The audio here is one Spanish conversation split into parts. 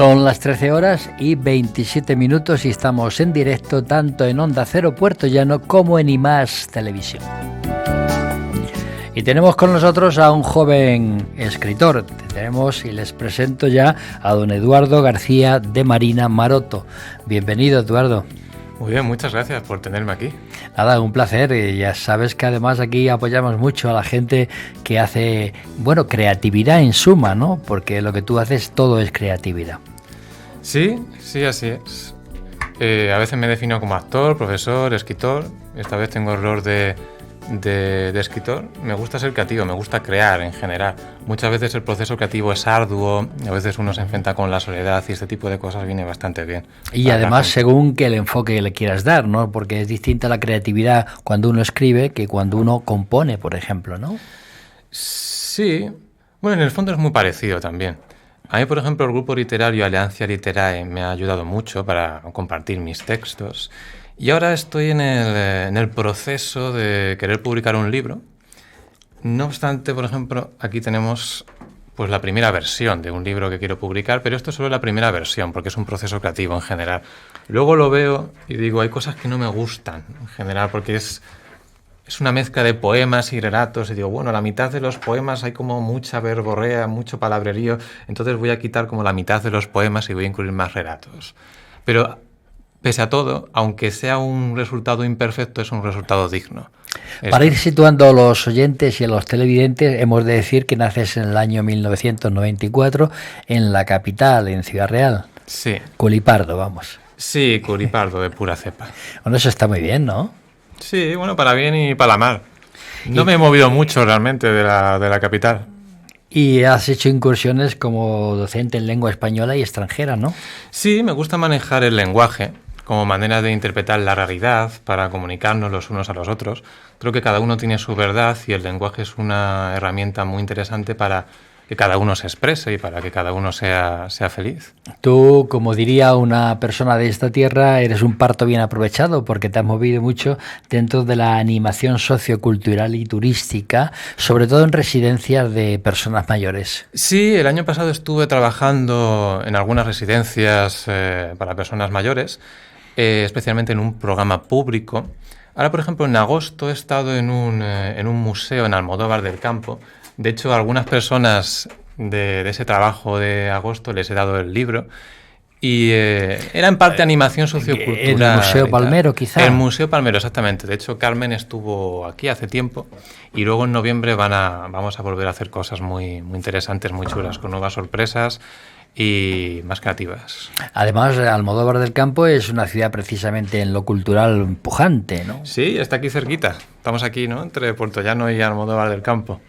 Son las 13 horas y 27 minutos y estamos en directo tanto en Onda Cero Puerto Llano como en IMAX Televisión. Y tenemos con nosotros a un joven escritor. Tenemos y les presento ya a don Eduardo García de Marina Maroto. Bienvenido, Eduardo. Muy bien, muchas gracias por tenerme aquí. Nada, un placer. Ya sabes que además aquí apoyamos mucho a la gente que hace, creatividad en suma, ¿no? Porque lo que tú haces todo es creatividad. Sí, así es. A veces me defino como actor, profesor, escritor. Esta vez tengo el rol de escritor. Me gusta ser creativo, me gusta crear en general. Muchas veces el proceso creativo es arduo, a veces uno se enfrenta con la soledad y este tipo de cosas viene bastante bien. Y además según que el enfoque le quieras dar, ¿no? Porque es distinta la creatividad cuando uno escribe que cuando uno compone, por ejemplo, ¿no? Sí, bueno, en el fondo es muy parecido también. A mí, por ejemplo, el grupo literario Alianza Literae me ha ayudado mucho para compartir mis textos. Y ahora estoy en el proceso de querer publicar un libro. No obstante, por ejemplo, aquí tenemos pues la primera versión de un libro que quiero publicar, pero esto es solo la primera versión, porque es un proceso creativo en general. Luego lo veo y digo, hay cosas que no me gustan en general, porque es una mezcla de poemas y relatos. Y digo, bueno, la mitad de los poemas hay como mucha verborrea, mucho palabrerío, entonces voy a quitar como la mitad de los poemas y voy a incluir más relatos. Pero pese a todo, aunque sea un resultado imperfecto, es un resultado digno. Para ir situando a los oyentes y a los televidentes, hemos de decir que naces en el año 1994 en la capital, en Ciudad Real. Sí. Culipardo, vamos. Sí, Culipardo, de pura cepa. Bueno, eso está muy bien, ¿no? Sí, bueno, para bien y para la mal. No me he movido mucho realmente de la capital. Y has hecho incursiones como docente en lengua española y extranjera, ¿no? Sí, me gusta manejar el lenguaje como manera de interpretar la realidad para comunicarnos los unos a los otros. Creo que cada uno tiene su verdad y el lenguaje es una herramienta muy interesante para que cada uno se exprese y para que cada uno sea feliz. Tú, como diría una persona de esta tierra, eres un parto bien aprovechado porque te has movido mucho dentro de la animación sociocultural y turística, sobre todo en residencias de personas mayores. Sí, el año pasado estuve trabajando en algunas residencias para personas mayores, especialmente en un programa público. Ahora, por ejemplo, en agosto he estado en un museo en Almodóvar del Campo. De hecho, a algunas personas de ese trabajo de agosto les he dado el libro y era en parte animación sociocultural. ¿El Museo Palmero, quizá? El Museo Palmero, exactamente. De hecho, Carmen estuvo aquí hace tiempo y luego en noviembre vamos a volver a hacer cosas muy, muy interesantes, muy chulas, con nuevas sorpresas y más creativas. Además, Almodóvar del Campo es una ciudad precisamente en lo cultural pujante, ¿no? Sí, está aquí cerquita. Estamos aquí, ¿no? Entre Puerto Llano y Almodóvar del Campo.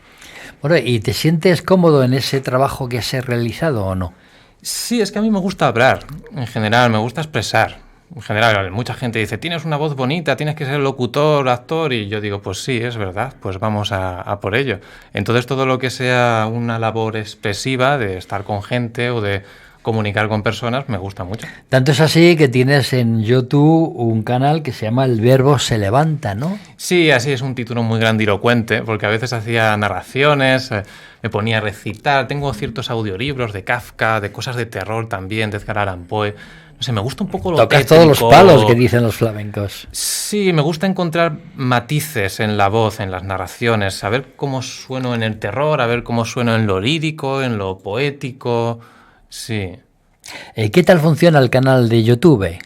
Bueno, ¿y te sientes cómodo en ese trabajo que has realizado o no? Sí, es que a mí me gusta hablar, en general, me gusta expresar. En general, mucha gente dice, tienes una voz bonita, tienes que ser locutor, actor, y yo digo, pues sí, es verdad, pues vamos a por ello. Entonces todo lo que sea una labor expresiva de estar con gente o de comunicar con personas me gusta mucho. Tanto es así que tienes en YouTube un canal que se llama El Verbo se levanta, ¿no? Sí, así es un título muy grandilocuente, porque a veces hacía narraciones, me ponía a recitar, tengo ciertos audiolibros de Kafka, de cosas de terror también, de Edgar Allan Poe. No sé, me gusta un poco lo Tocas tétrico. Todos los palos que dicen los flamencos. Sí, me gusta encontrar matices en la voz, en las narraciones, saber cómo sueno en el terror, a ver cómo sueno en lo lírico, en lo poético. Sí. ¿Qué tal funciona el canal de YouTube?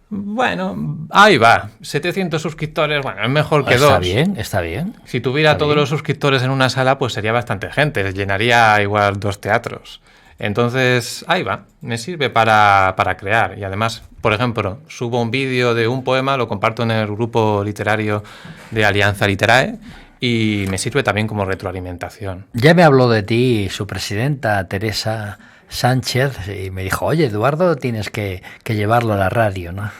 Bueno, ahí va. 700 suscriptores, bueno, es mejor que dos. Está bien. Si tuviera todos los suscriptores en una sala, pues sería bastante gente. Llenaría igual 2 teatros. Entonces, ahí va. Me sirve para crear. Y además, por ejemplo, subo un vídeo de un poema, lo comparto en el grupo literario de Alianza Literae y me sirve también como retroalimentación. Ya me habló de ti su presidenta, Teresa Sánchez, y me dijo, oye, Eduardo, tienes que llevarlo a la radio, ¿no?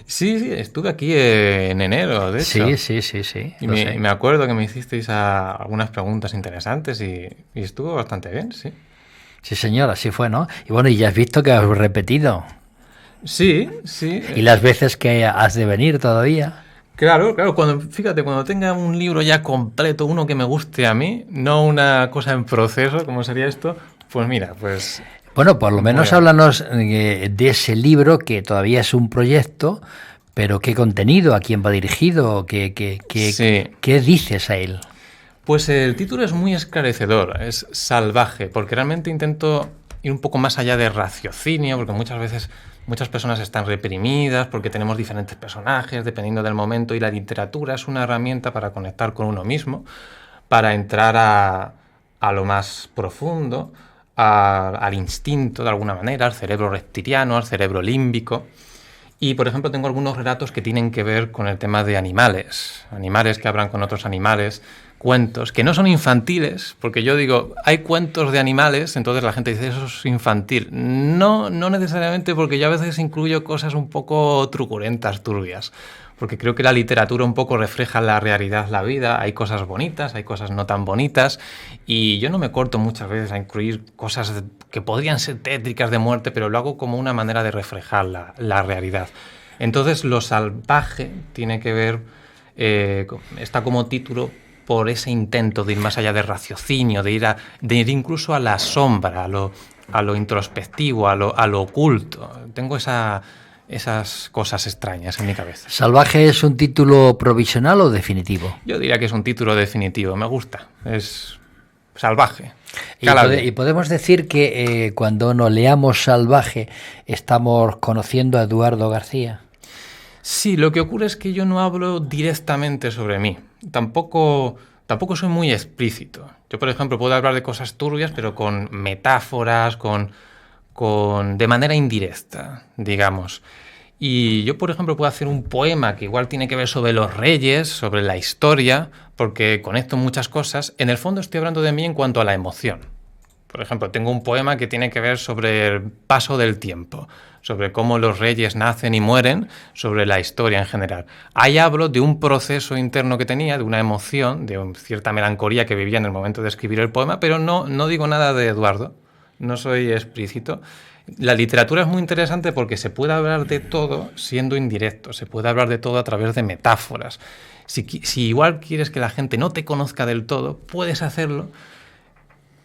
Sí, estuve aquí en enero, de hecho. Sí. Y me acuerdo que me hicisteis algunas preguntas interesantes y estuvo bastante bien, sí. Sí, señor, así fue, ¿no? Y bueno, y ya has visto que has repetido. Sí. ¿Y las veces que has de venir todavía? Claro, cuando tenga un libro ya completo, uno que me guste a mí, no una cosa en proceso, como sería esto, pues mira, pues Bueno, por lo menos Muy háblanos de ese libro que todavía es un proyecto, pero ¿qué contenido? ¿A quién va dirigido? Sí. ¿Qué dices a él? Pues el título es muy esclarecedor, es Salvaje, porque realmente intento ir un poco más allá de raciocinio, porque muchas veces muchas personas están reprimidas porque tenemos diferentes personajes dependiendo del momento, y la literatura es una herramienta para conectar con uno mismo, para entrar a lo más profundo, al instinto de alguna manera, al cerebro reptiliano, al cerebro límbico. Y, por ejemplo, tengo algunos relatos que tienen que ver con el tema de animales, animales que hablan con otros animales, cuentos que no son infantiles, porque yo digo, hay cuentos de animales, entonces la gente dice, eso es infantil. No, no necesariamente, porque yo a veces incluyo cosas un poco truculentas, turbias, porque creo que la literatura un poco refleja la realidad, la vida, hay cosas bonitas, hay cosas no tan bonitas, y yo no me corto muchas veces a incluir cosas que podrían ser tétricas de muerte, pero lo hago como una manera de reflejar la realidad. Entonces, lo salvaje tiene que ver, está como título por ese intento de ir más allá del raciocinio, de ir incluso a la sombra, a lo introspectivo, a lo oculto. Tengo esas cosas extrañas en mi cabeza. ¿Salvaje es un título provisional o definitivo? Yo diría que es un título definitivo, me gusta, es salvaje. Y podemos decir que cuando nos leamos Salvaje estamos conociendo a Eduardo García. Sí, lo que ocurre es que yo no hablo directamente sobre mí. Tampoco soy muy explícito. Yo, por ejemplo, puedo hablar de cosas turbias, pero con metáforas, de manera indirecta, digamos. Y yo, por ejemplo, puedo hacer un poema que igual tiene que ver sobre los reyes, sobre la historia, porque conecto muchas cosas. En el fondo estoy hablando de mí en cuanto a la emoción. Por ejemplo, tengo un poema que tiene que ver sobre el paso del tiempo, sobre cómo los reyes nacen y mueren, sobre la historia en general. Ahí hablo de un proceso interno que tenía, de una emoción, de cierta melancolía que vivía en el momento de escribir el poema, pero no digo nada de Eduardo, no soy explícito. La literatura es muy interesante porque se puede hablar de todo siendo indirecto, se puede hablar de todo a través de metáforas. Si igual quieres que la gente no te conozca del todo, puedes hacerlo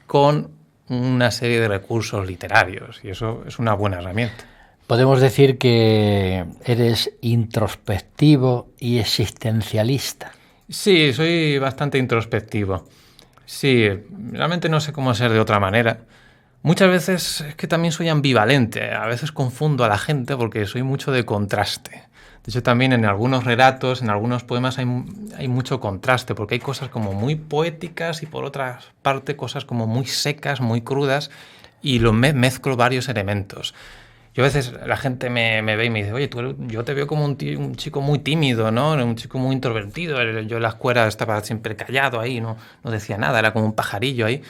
con una serie de recursos literarios, y eso es una buena herramienta. Podemos decir que eres introspectivo y existencialista. Sí, soy bastante introspectivo. Sí, realmente no sé cómo ser de otra manera. Muchas veces es que también soy ambivalente, a veces confundo a la gente porque soy mucho de contraste. De hecho, también en algunos relatos, en algunos poemas hay mucho contraste, porque hay cosas como muy poéticas y por otra parte cosas como muy secas, muy crudas, y mezclo varios elementos. Yo a veces la gente me ve y me dice, oye, yo te veo como un chico muy tímido, ¿no? Un chico muy introvertido. Yo en la escuela estaba siempre callado ahí, no decía nada, era como un pajarillo ahí.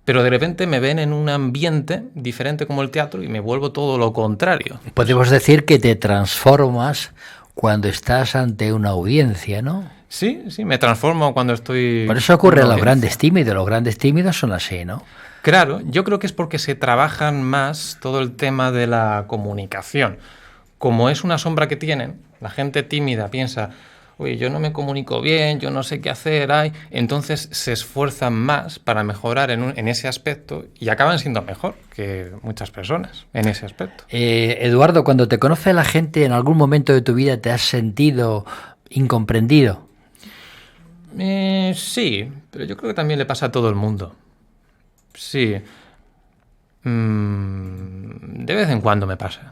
Pero de repente me ven en un ambiente diferente como el teatro y me vuelvo todo lo contrario. Podemos decir que te transformas cuando estás ante una audiencia, ¿no? Sí, me transformo cuando estoy... Por eso ocurre a los grandes tímidos son así, ¿no? Claro, yo creo que es porque se trabajan más todo el tema de la comunicación. Como es una sombra que tienen, la gente tímida piensa, oye, yo no me comunico bien, yo no sé qué hacer, entonces se esfuerzan más para mejorar en ese aspecto y acaban siendo mejor que muchas personas en ese aspecto. Eduardo, cuando te conoce la gente, ¿en algún momento de tu vida te has sentido incomprendido? Sí, pero yo creo que también le pasa a todo el mundo. Sí. De vez en cuando me pasa.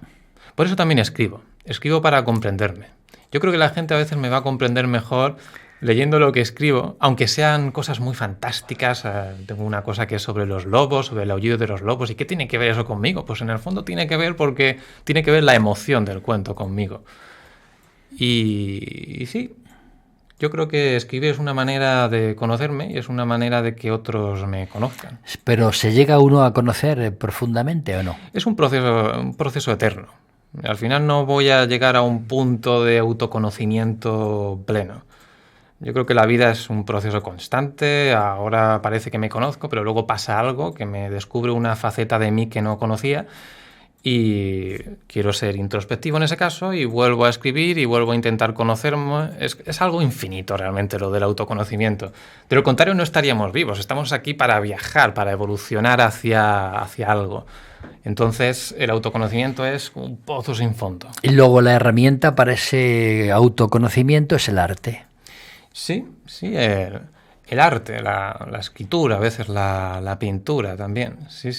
Por eso también escribo. Escribo para comprenderme. Yo creo que la gente a veces me va a comprender mejor leyendo lo que escribo, aunque sean cosas muy fantásticas. Tengo una cosa que es sobre los lobos, sobre el aullido de los lobos. ¿Y qué tiene que ver eso conmigo? Pues en el fondo tiene que ver porque tiene que ver la emoción del cuento conmigo. Y sí, yo creo que escribir es una manera de conocerme y es una manera de que otros me conozcan. ¿Pero se llega uno a conocer profundamente o no? Es un proceso eterno. Al final no voy a llegar a un punto de autoconocimiento pleno. Yo creo que la vida es un proceso constante. Ahora parece que me conozco, pero luego pasa algo que me descubre una faceta de mí que no conocía. y quiero ser introspectivo en ese caso y vuelvo a escribir y vuelvo a intentar conocerme. Es algo infinito realmente lo del autoconocimiento. De lo contrario no estaríamos vivos, estamos aquí para viajar, para evolucionar hacia algo. Entonces el autoconocimiento es un pozo sin fondo. Y luego la herramienta para ese autoconocimiento es el arte. Sí, el arte, la escritura, a veces la pintura también, sí.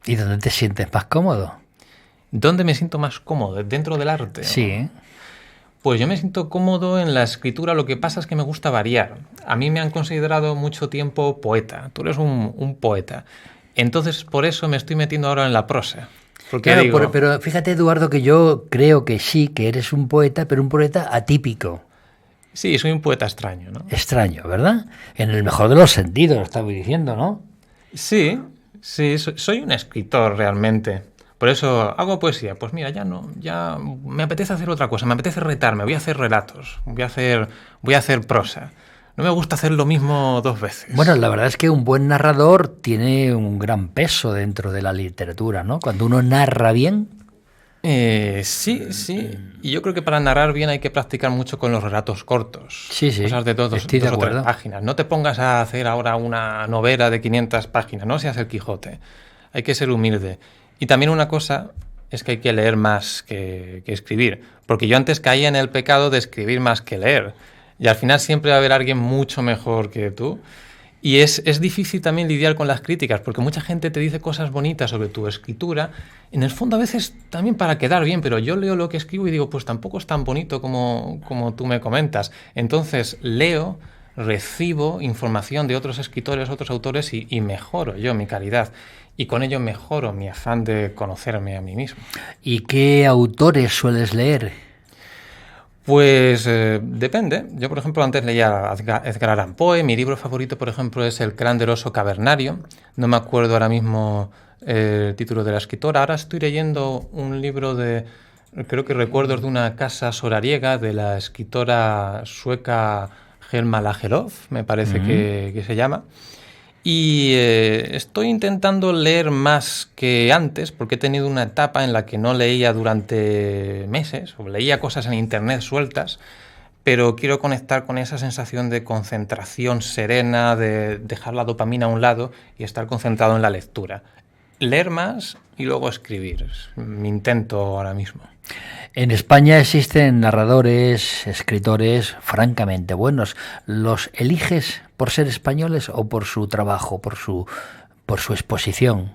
¿Y dónde te sientes más cómodo? ¿Dónde me siento más cómodo? ¿Dentro del arte? Sí. Pues yo me siento cómodo en la escritura, lo que pasa es que me gusta variar. A mí me han considerado mucho tiempo poeta, tú eres un poeta. Entonces por eso me estoy metiendo ahora en la prosa. Porque Claro, digo, pero fíjate, Eduardo, que yo creo que sí, que eres un poeta, pero un poeta atípico. sí, soy un poeta extraño, ¿no? Extraño, ¿verdad? En el mejor de los sentidos, estaba diciendo, ¿no? Sí, soy un escritor realmente. Por eso hago poesía. Pues mira, ya me apetece hacer otra cosa, me apetece retarme, voy a hacer relatos, voy a hacer prosa. No me gusta hacer lo mismo dos veces. Bueno, la verdad es que un buen narrador tiene un gran peso dentro de la literatura, ¿no? Cuando uno narra bien. Sí. Y yo creo que para narrar bien hay que practicar mucho con los relatos cortos. Sí, Cosas de estoy de dos o tres acuerdo. páginas. No te pongas a hacer ahora una novela de 500 páginas, no seas el Quijote. Hay que ser humilde. Y también una cosa es que hay que leer más que escribir. Porque yo antes caía en el pecado de escribir más que leer. Y al final siempre va a haber alguien mucho mejor que tú. Y es difícil también lidiar con las críticas, porque mucha gente te dice cosas bonitas sobre tu escritura, en el fondo a veces también para quedar bien, pero yo leo lo que escribo y digo, pues tampoco es tan bonito como tú me comentas. Entonces leo, recibo información de otros escritores, otros autores y mejoro yo mi calidad. Y con ello mejoro mi afán de conocerme a mí mismo. ¿Y qué autores sueles leer? Pues depende. Yo, por ejemplo, antes leía a Edgar Allan Poe. Mi libro favorito, por ejemplo, es El clan del oso cavernario. No me acuerdo ahora mismo el título de la escritora. Ahora estoy leyendo un libro creo que Recuerdos de una casa solariega, de la escritora sueca Helma Lagerlöf, me parece que se llama. Y estoy intentando leer más que antes, porque he tenido una etapa en la que no leía durante meses, o leía cosas en internet sueltas, pero quiero conectar con esa sensación de concentración serena, de dejar la dopamina a un lado y estar concentrado en la lectura. Leer más y luego escribir. Es mi intento ahora mismo. En España existen narradores, escritores francamente buenos. ¿Los eliges por ser españoles o por su trabajo, por su exposición?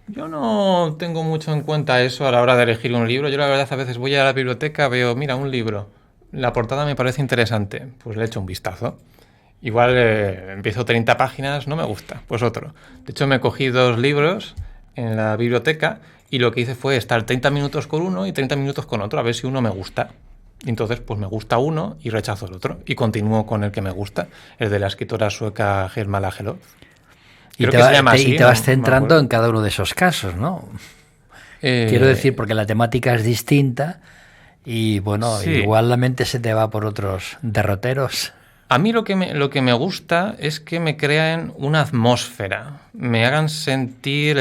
Yo no tengo mucho en cuenta eso a la hora de elegir un libro. Yo la verdad a veces voy a la biblioteca, veo, mira, un libro. La portada me parece interesante, pues le echo un vistazo. Igual empiezo 30 páginas, no me gusta, pues otro. De hecho me cogí 2 libros en la biblioteca y lo que hice fue estar 30 minutos con uno y 30 minutos con otro, a ver si uno me gusta. Y entonces pues me gusta uno y rechazo el otro y continúo con el que me gusta, el de la escritora sueca Helma Lagerlöf. Y te vas centrando en cada uno de esos casos, ¿no? Quiero decir, porque la temática es distinta y bueno, sí. Igual la mente se te va por otros derroteros. A mí lo que me gusta es que me creen una atmósfera, me hagan sentir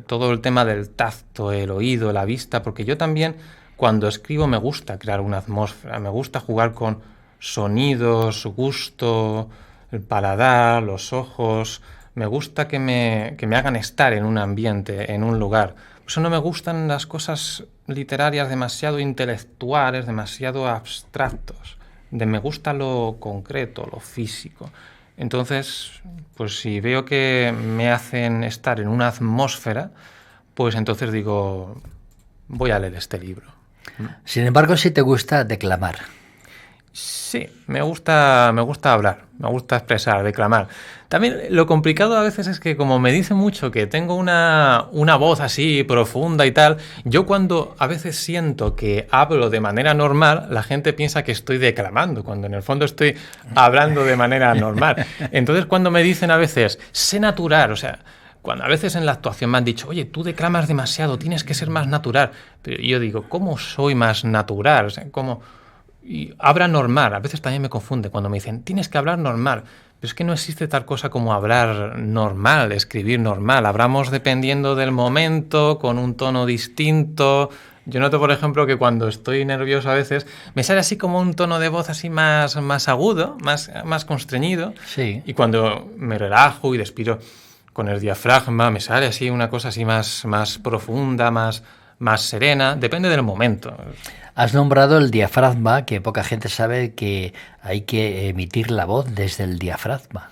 todo el tema del tacto, el oído, la vista, porque yo también cuando escribo me gusta crear una atmósfera, me gusta jugar con sonidos, gusto, el paladar, los ojos, me gusta que me hagan estar en un ambiente, en un lugar. Por eso no me gustan las cosas literarias demasiado intelectuales, demasiado abstractos. Me gusta lo concreto, lo físico. Entonces, pues si veo que me hacen estar en una atmósfera, pues entonces digo, voy a leer este libro. Sin embargo, sí te gusta declamar. Sí, me gusta hablar, me gusta expresar, declamar. También lo complicado a veces es que como me dicen mucho que tengo una voz así profunda y tal, yo cuando a veces siento que hablo de manera normal, la gente piensa que estoy declamando, cuando en el fondo estoy hablando de manera normal. Entonces cuando me dicen a veces, sé natural, o sea, cuando a veces en la actuación me han dicho, oye, tú declamas demasiado, tienes que ser más natural. Pero yo digo, ¿cómo soy más natural? O sea, ¿cómo? Y habla normal, a veces también me confunde cuando me dicen, tienes que hablar normal. Pero es que no existe tal cosa como hablar normal, escribir normal. Hablamos dependiendo del momento, con un tono distinto. Yo noto, por ejemplo, que cuando estoy nervioso a veces me sale así como un tono de voz así más agudo, más constreñido. Sí. Y cuando me relajo y respiro con el diafragma, me sale así una cosa así más profunda, más serena. Depende del momento. Has nombrado el diafragma, que poca gente sabe que hay que emitir la voz desde el diafragma.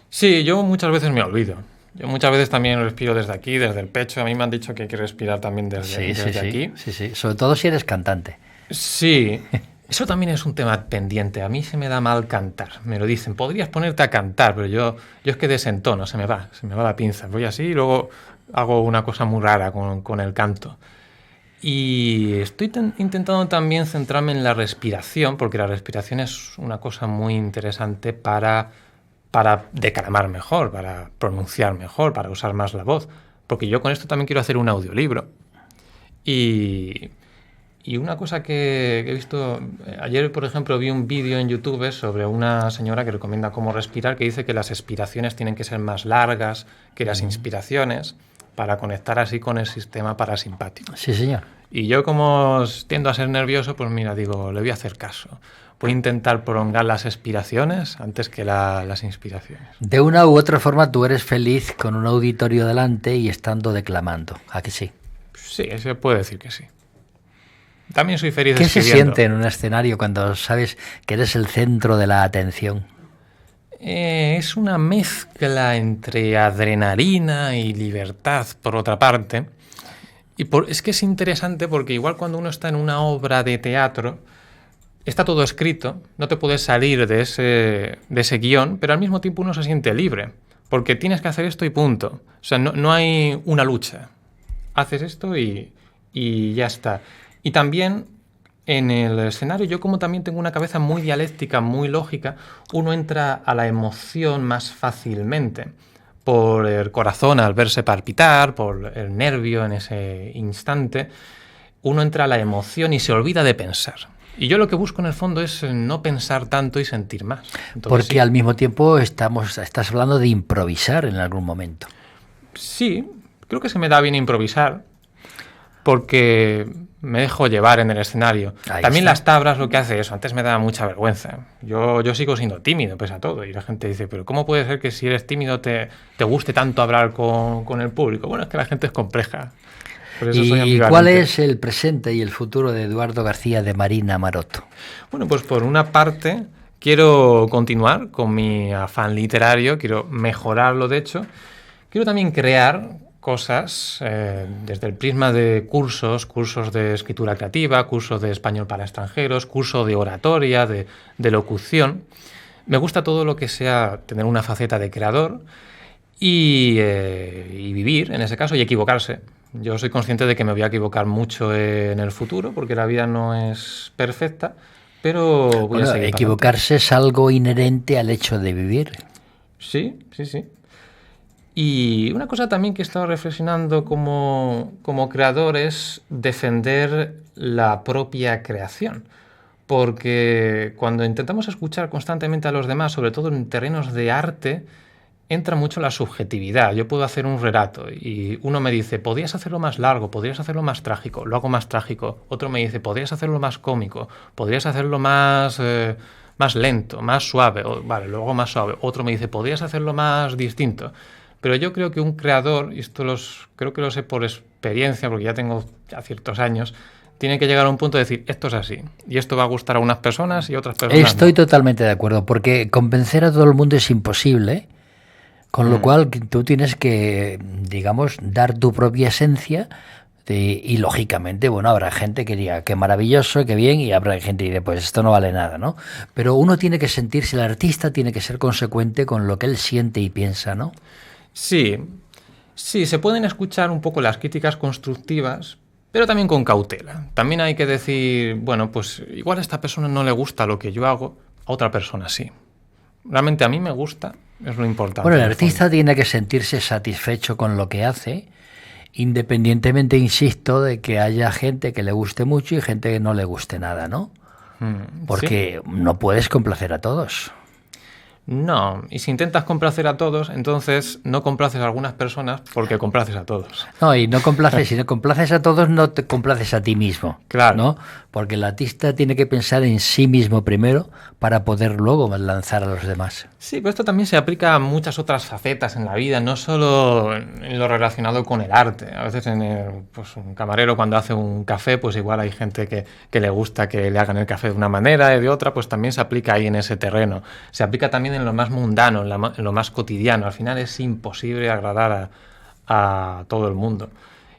Sí, yo muchas veces me olvido. Yo muchas veces también respiro desde aquí, desde el pecho. A mí me han dicho que hay que respirar también desde aquí. Sí, sobre todo si eres cantante. Sí, eso también es un tema pendiente. A mí se me da mal cantar. Me lo dicen, podrías ponerte a cantar, pero yo es que desentono, se me va la pinza. Voy así y luego hago una cosa muy rara con el canto. Y estoy intentando también centrarme en la respiración, porque la respiración es una cosa muy interesante para declamar mejor, para pronunciar mejor, para usar más la voz. Porque yo con esto también quiero hacer un audiolibro. Y una cosa que he visto... Ayer, por ejemplo, vi un vídeo en YouTube sobre una señora que recomienda cómo respirar, que dice que las expiraciones tienen que ser más largas que las inspiraciones para conectar así con el sistema parasimpático. Sí, señor. Y yo, como tiendo a ser nervioso, pues mira, digo, le voy a hacer caso. Voy a intentar prolongar las expiraciones antes que las inspiraciones. De una u otra forma, tú eres feliz con un auditorio delante y estando declamando. ¿A que sí? Sí, se puede decir que sí. También soy feliz escribiendo. ¿Qué se siente en un escenario cuando sabes que eres el centro de la atención? Es una mezcla entre adrenalina y libertad, por otra parte. Es que es interesante porque igual cuando uno está en una obra de teatro, está todo escrito, no te puedes salir de ese guión, pero al mismo tiempo uno se siente libre, porque tienes que hacer esto y punto. O sea, no hay una lucha. Haces esto y ya está. Y también en el escenario, yo como también tengo una cabeza muy dialéctica, muy lógica, uno entra a la emoción más fácilmente. Por el corazón al verse palpitar, por el nervio en ese instante, uno entra a la emoción y se olvida de pensar. Y yo lo que busco en el fondo es no pensar tanto y sentir más. Entonces, porque sí. Al mismo tiempo estás hablando de improvisar en algún momento. Sí, creo que se me da bien improvisar porque me dejo llevar en el escenario. Ahí También está. las tablas lo que hace eso. Antes me daba mucha vergüenza. Yo sigo siendo tímido, pese a todo. Y la gente dice, pero ¿cómo puede ser que si eres tímido te guste tanto hablar con el público? Bueno, es que la gente es compleja. Por eso soy ambivalente. ¿Y cuál es el presente y el futuro de Eduardo García de Marina Maroto? Bueno, pues por una parte quiero continuar con mi afán literario, quiero mejorarlo de hecho. Quiero también crear cosas desde el prisma de cursos de escritura creativa, cursos de español para extranjeros, cursos de oratoria, de locución. Me gusta todo lo que sea tener una faceta de creador y vivir, en ese caso, y equivocarse. Yo soy consciente de que me voy a equivocar mucho en el futuro, porque la vida no es perfecta, pero voy a seguir. Equivocarse es algo inherente al hecho de vivir. Sí. Y una cosa también que he estado reflexionando como creador es defender la propia creación. Porque cuando intentamos escuchar constantemente a los demás, sobre todo en terrenos de arte, entra mucho la subjetividad. Yo puedo hacer un relato y uno me dice, podrías hacerlo más largo, podrías hacerlo más trágico, lo hago más trágico. Otro me dice, podrías hacerlo más cómico, podrías hacerlo más lento, más suave. Vale, lo hago más suave. Otro me dice, podrías hacerlo más distinto. Pero yo creo que un creador, y esto creo que lo sé por experiencia, porque ya tengo ciertos años, tiene que llegar a un punto de decir, esto es así, y esto va a gustar a unas personas y a otras personas Estoy no. totalmente de acuerdo, porque convencer a todo el mundo es imposible, con lo cual tú tienes que, digamos, dar tu propia esencia, y lógicamente, bueno, habrá gente que diga, qué maravilloso, qué bien, y habrá gente que diga, pues esto no vale nada, ¿no? Pero uno tiene que sentirse, el artista tiene que ser consecuente con lo que él siente y piensa, ¿no? Sí, se pueden escuchar un poco las críticas constructivas, pero también con cautela. También hay que decir, bueno, pues igual a esta persona no le gusta lo que yo hago, a otra persona sí. Realmente a mí me gusta, es lo importante. Bueno, el artista tiene que sentirse satisfecho con lo que hace, independientemente, insisto, de que haya gente que le guste mucho y gente que no le guste nada, ¿no? Porque no puedes complacer a todos. No, y si intentas complacer a todos, entonces no complaces a algunas personas porque complaces a todos. No, y no complaces, si no complaces a todos, no te complaces a ti mismo. Claro. ¿No? Porque el artista tiene que pensar en sí mismo primero para poder luego lanzar a los demás. Sí, pero esto también se aplica a muchas otras facetas en la vida, no solo en lo relacionado con el arte. A veces pues un camarero cuando hace un café, pues igual hay gente que le gusta que le hagan el café de una manera y de otra, pues también se aplica ahí en ese terreno. Se aplica también en lo más mundano, en lo más cotidiano. Al final es imposible agradar a todo el mundo.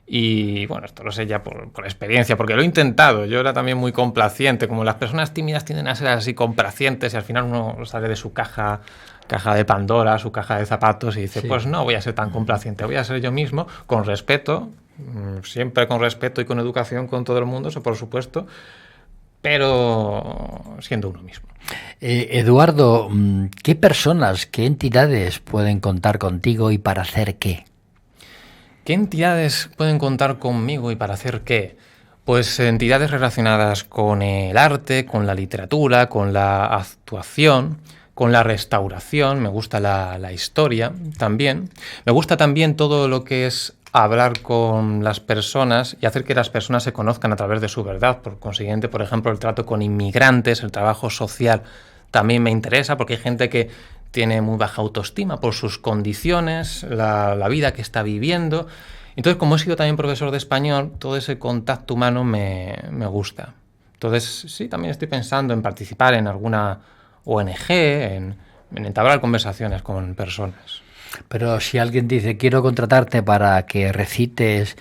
Y bueno, esto lo sé ya por experiencia, porque lo he intentado. Yo era también muy complaciente. Como las personas tímidas tienden a ser así complacientes y al final uno sale de su caja de Pandora, su caja de zapatos y dice, sí, pues no voy a ser tan complaciente, voy a ser yo mismo, con respeto, siempre con respeto y con educación con todo el mundo, eso por supuesto, pero siendo uno mismo. Eduardo, ¿qué personas, qué entidades pueden contar contigo y para hacer qué? ¿Qué entidades pueden contar conmigo y para hacer qué? Pues entidades relacionadas con el arte, con la literatura, con la actuación, con la restauración. Me gusta la historia también. Me gusta también todo lo que es hablar con las personas y hacer que las personas se conozcan a través de su verdad. Por consiguiente, por ejemplo, el trato con inmigrantes, el trabajo social también me interesa porque hay gente que tiene muy baja autoestima por sus condiciones, la vida que está viviendo. Entonces, como he sido también profesor de español, todo ese contacto humano me gusta. Entonces, sí, también estoy pensando en participar en alguna ONG, en entablar conversaciones con personas. Pero si alguien dice, quiero contratarte para que recites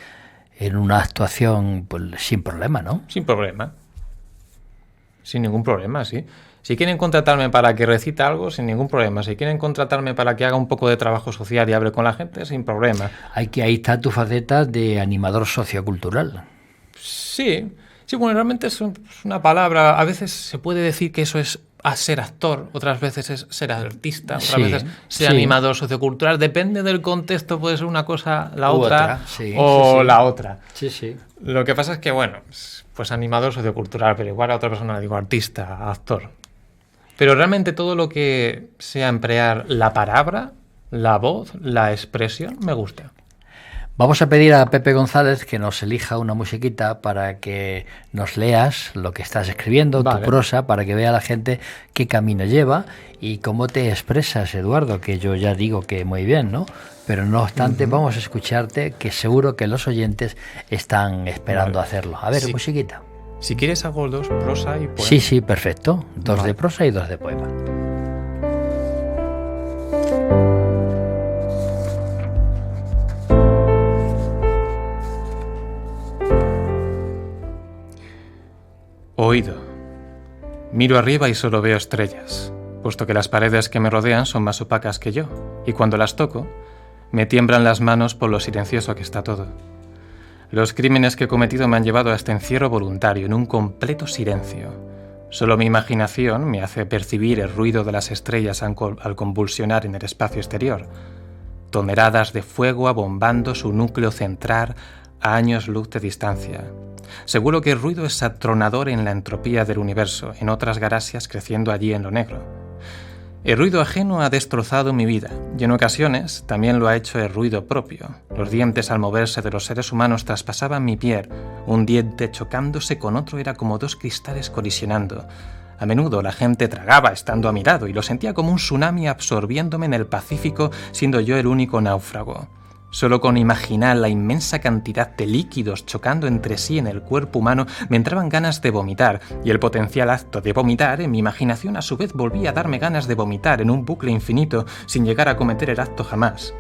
en una actuación, pues sin problema, ¿no? Sin problema. Sin ningún problema, sí. Si quieren contratarme para que recite algo, sin ningún problema. Si quieren contratarme para que haga un poco de trabajo social y hable con la gente, sin problema. Ahí está tu faceta de animador sociocultural. Sí, bueno, realmente es una palabra. A veces se puede decir que eso es ser actor, otras veces es ser artista, otras veces ser animador sociocultural. Depende del contexto, puede ser una cosa, la otra la otra. Sí. Lo que pasa es que, bueno, pues animador sociocultural, pero igual a otra persona le digo artista, actor. Pero realmente todo lo que sea emplear la palabra, la voz, la expresión, me gusta. Vamos a pedir a Pepe González que nos elija una musiquita para que nos leas lo que estás escribiendo, vale, tu prosa, para que vea la gente qué camino lleva y cómo te expresas, Eduardo, que yo ya digo que muy bien, ¿no? Pero no obstante, vamos a escucharte, que seguro que los oyentes están esperando hacerlo. A ver, sí, musiquita. Si quieres hago 2, prosa y poema. Sí, perfecto. 2 de prosa y 2 de poema. Oído. Miro arriba y solo veo estrellas, puesto que las paredes que me rodean son más opacas que yo, y cuando las toco, me tiemblan las manos por lo silencioso que está todo. Los crímenes que he cometido me han llevado a este encierro voluntario, en un completo silencio. Solo mi imaginación me hace percibir el ruido de las estrellas al convulsionar en el espacio exterior. Toneladas de fuego abombando su núcleo central a años luz de distancia. Seguro que el ruido es atronador en la entropía del universo, en otras galaxias creciendo allí en lo negro. El ruido ajeno ha destrozado mi vida, y en ocasiones también lo ha hecho el ruido propio. Los dientes al moverse de los seres humanos traspasaban mi piel. Un diente chocándose con otro era como 2 cristales colisionando. A menudo la gente tragaba estando a mi lado y lo sentía como un tsunami absorbiéndome en el Pacífico, siendo yo el único náufrago. Solo con imaginar la inmensa cantidad de líquidos chocando entre sí en el cuerpo humano me entraban ganas de vomitar, y el potencial acto de vomitar en mi imaginación a su vez volvía a darme ganas de vomitar en un bucle infinito sin llegar a cometer el acto jamás.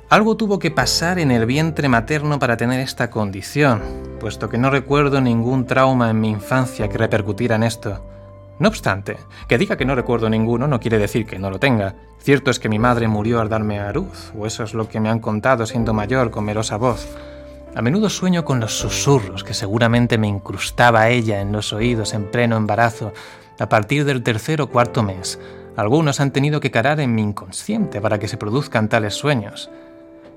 Algo tuvo que pasar en el vientre materno para tener esta condición, puesto que no recuerdo ningún trauma en mi infancia que repercutiera en esto. No obstante, que diga que no recuerdo ninguno no quiere decir que no lo tenga. Cierto es que mi madre murió al darme a luz, o eso es lo que me han contado siendo mayor con melosa voz. A menudo sueño con los susurros que seguramente me incrustaba ella en los oídos en pleno embarazo a partir del 3er o 4º mes. Algunos han tenido que calar en mi inconsciente para que se produzcan tales sueños.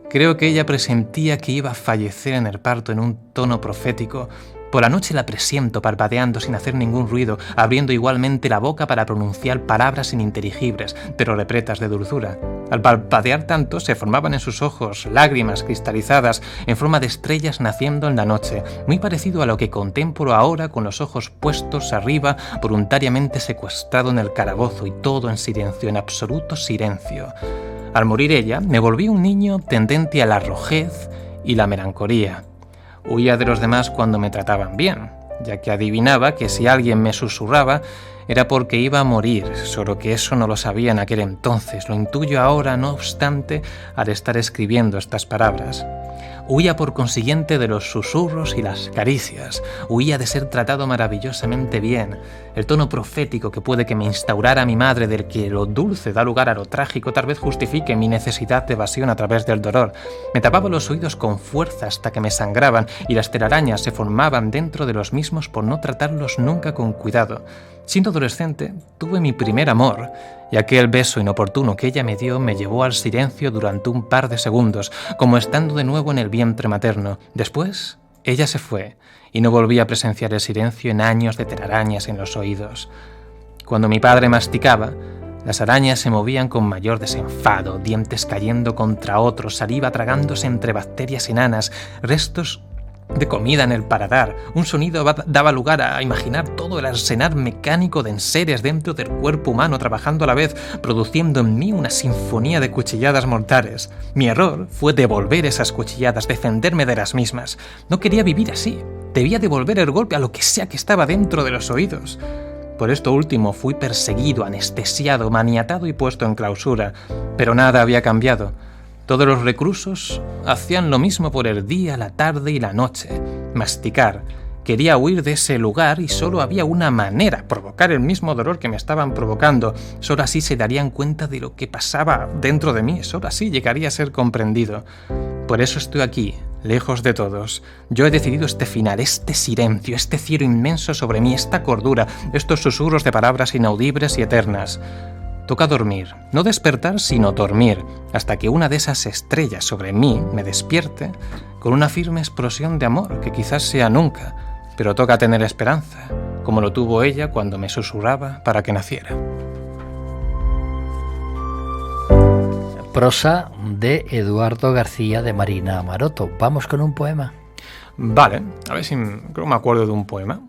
Creo que ella presentía que iba a fallecer en el parto en un tono profético, Por la noche la presiento parpadeando sin hacer ningún ruido, abriendo igualmente la boca para pronunciar palabras ininteligibles, pero repletas de dulzura. Al parpadear tanto se formaban en sus ojos lágrimas cristalizadas en forma de estrellas naciendo en la noche, muy parecido a lo que contemplo ahora con los ojos puestos arriba, voluntariamente secuestrado en el calabozo y todo en silencio, en absoluto silencio. Al morir ella, me volví un niño tendente a la rojez y la melancolía. Huía de los demás cuando me trataban bien, ya que adivinaba que si alguien me susurraba era porque iba a morir, solo que eso no lo sabía en aquel entonces, lo intuyo ahora, no obstante, al estar escribiendo estas palabras. Huía por consiguiente de los susurros y las caricias, huía de ser tratado maravillosamente bien. El tono profético que puede que me instaurara mi madre del que lo dulce da lugar a lo trágico tal vez justifique mi necesidad de evasión a través del dolor. Me tapaba los oídos con fuerza hasta que me sangraban y las telarañas se formaban dentro de los mismos por no tratarlos nunca con cuidado. Siendo adolescente, tuve mi primer amor, y aquel beso inoportuno que ella me dio me llevó al silencio durante un par de segundos, como estando de nuevo en el vientre materno. Después, ella se fue, y no volví a presenciar el silencio en años de telarañas en los oídos. Cuando mi padre masticaba, las arañas se movían con mayor desenfado, dientes cayendo contra otros, saliva tragándose entre bacterias enanas, restos de comida en el paladar. Un sonido daba lugar a imaginar todo el arsenal mecánico de enseres dentro del cuerpo humano trabajando a la vez, produciendo en mí una sinfonía de cuchilladas mortales. Mi error fue devolver esas cuchilladas, defenderme de las mismas. No quería vivir así. Debía devolver el golpe a lo que sea que estaba dentro de los oídos. Por esto último fui perseguido, anestesiado, maniatado y puesto en clausura. Pero nada había cambiado. Todos los reclusos hacían lo mismo por el día, la tarde y la noche. Masticar. Quería huir de ese lugar y solo había una manera, provocar el mismo dolor que me estaban provocando. Solo así se darían cuenta de lo que pasaba dentro de mí, solo así llegaría a ser comprendido. Por eso estoy aquí, lejos de todos. Yo he decidido este final, este silencio, este cielo inmenso sobre mí, esta cordura, estos susurros de palabras inaudibles y eternas. Toca dormir, no despertar sino dormir, hasta que una de esas estrellas sobre mí me despierte con una firme explosión de amor que quizás sea nunca, pero toca tener esperanza, como lo tuvo ella cuando me susurraba para que naciera. Prosa de Eduardo García de Marina Maroto. Vamos con un poema. Vale, a ver si creo que me acuerdo de un poema.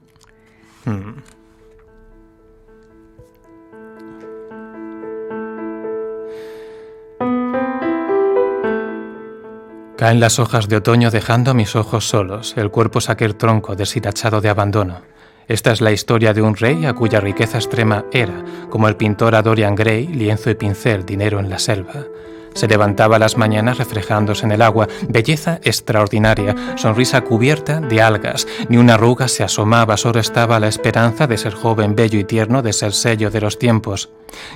Caen las hojas de otoño dejando mis ojos solos, el cuerpo es aquel tronco deshilachado de abandono. Esta es la historia de un rey a cuya riqueza extrema era, como el pintor a Dorian Gray, lienzo y pincel, dinero en la selva. Se levantaba a las mañanas reflejándose en el agua, belleza extraordinaria, sonrisa cubierta de algas, ni una arruga se asomaba, solo estaba la esperanza de ser joven, bello y tierno, de ser sello de los tiempos.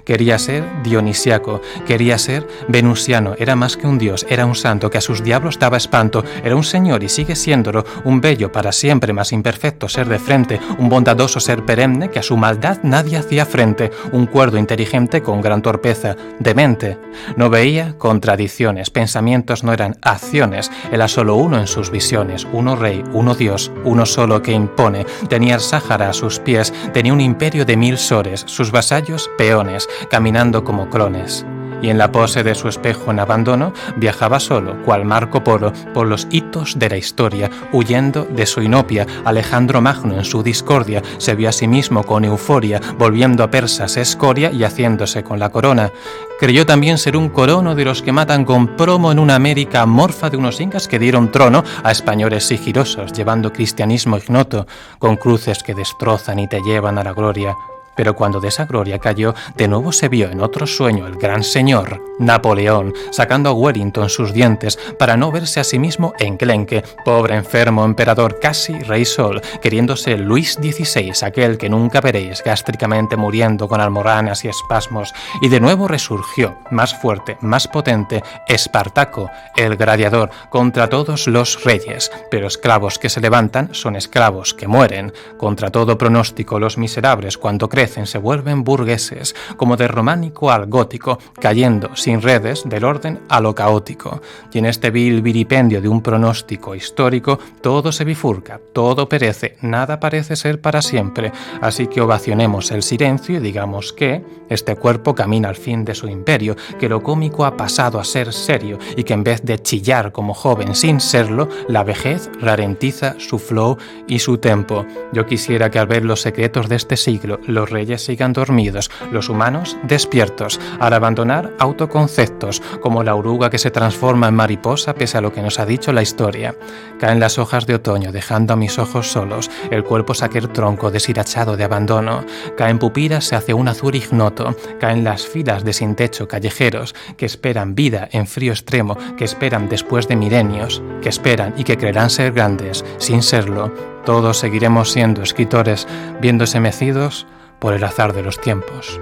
Quería ser dionisiaco, quería ser venusiano, era más que un dios, era un santo que a sus diablos daba espanto, era un señor y sigue siéndolo, un bello para siempre más imperfecto ser de frente, un bondadoso ser perenne que a su maldad nadie hacía frente, un cuerdo inteligente con gran torpeza, demente. No veía contradicciones, pensamientos no eran acciones, era solo uno en sus visiones, uno rey, uno dios, uno solo que impone, tenía el Sáhara a sus pies, tenía un imperio de 1000 sores, sus vasallos peones, caminando como clones. Y en la pose de su espejo en abandono, viajaba solo, cual Marco Polo, por los hitos de la historia, huyendo de su inopia. Alejandro Magno en su discordia se vio a sí mismo con euforia, volviendo a persas escoria y haciéndose con la corona. Creyó también ser un corono de los que matan con promo en una América amorfa de unos incas que dieron trono a españoles sigilosos, llevando cristianismo ignoto, con cruces que destrozan y te llevan a la gloria. Pero cuando de esa gloria cayó, de nuevo se vio en otro sueño el gran señor, Napoleón, sacando a Wellington sus dientes para no verse a sí mismo enclenque, pobre enfermo emperador, casi rey sol, queriéndose Luis XVI, aquel que nunca veréis, gástricamente muriendo con almoranas y espasmos, y de nuevo resurgió, más fuerte, más potente, Espartaco, el gladiador, contra todos los reyes, pero esclavos que se levantan son esclavos que mueren, contra todo pronóstico los miserables cuando creen crecen, se vuelven burgueses, como de románico al gótico, cayendo, sin redes, del orden a lo caótico. Y en este vil viripendio de un pronóstico histórico, todo se bifurca, todo perece, nada parece ser para siempre. Así que ovacionemos el silencio y digamos que este cuerpo camina al fin de su imperio, que lo cómico ha pasado a ser serio y que en vez de chillar como joven sin serlo, la vejez ralentiza su flow y su tempo. Yo quisiera que al ver los secretos de este siglo, los reyes sigan dormidos, los humanos despiertos, al abandonar autoconceptos, como la oruga que se transforma en mariposa pese a lo que nos ha dicho la historia. Caen las hojas de otoño, dejando a mis ojos solos, el cuerpo saque el tronco deshilachado de abandono. Caen pupilas hacia un azul ignoto, caen las filas de sin techo callejeros que esperan vida en frío extremo, que esperan después de milenios, que esperan y que creerán ser grandes sin serlo. Todos seguiremos siendo escritores, viéndose mecidos por el azar de los tiempos.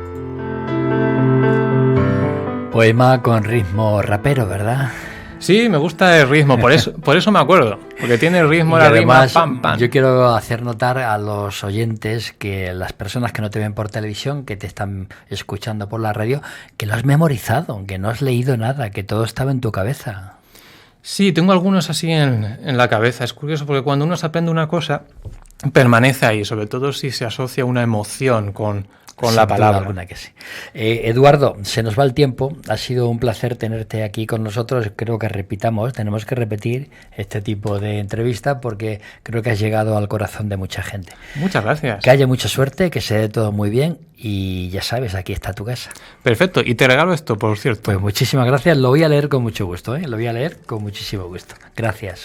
Poema con ritmo rapero, ¿verdad? Sí, me gusta el ritmo, por eso me acuerdo, porque tiene el ritmo, la rima, pam, pam. Yo quiero hacer notar a los oyentes que las personas que no te ven por televisión, que te están escuchando por la radio, que lo has memorizado, que no has leído nada, que todo estaba en tu cabeza. Sí, tengo algunos así en la cabeza. Es curioso porque cuando uno se aprende una cosa, permanece ahí, sobre todo si se asocia una emoción con la palabra. Alguna que sí. Eduardo, se nos va el tiempo. Ha sido un placer tenerte aquí con nosotros. Creo que tenemos que repetir este tipo de entrevista porque creo que has llegado al corazón de mucha gente. Muchas gracias. Que haya mucha suerte, que se dé todo muy bien y ya sabes, aquí está tu casa. Perfecto, y te regalo esto, por cierto. Pues muchísimas gracias. Lo voy a leer con mucho gusto, ¿eh? Lo voy a leer con muchísimo gusto. Gracias.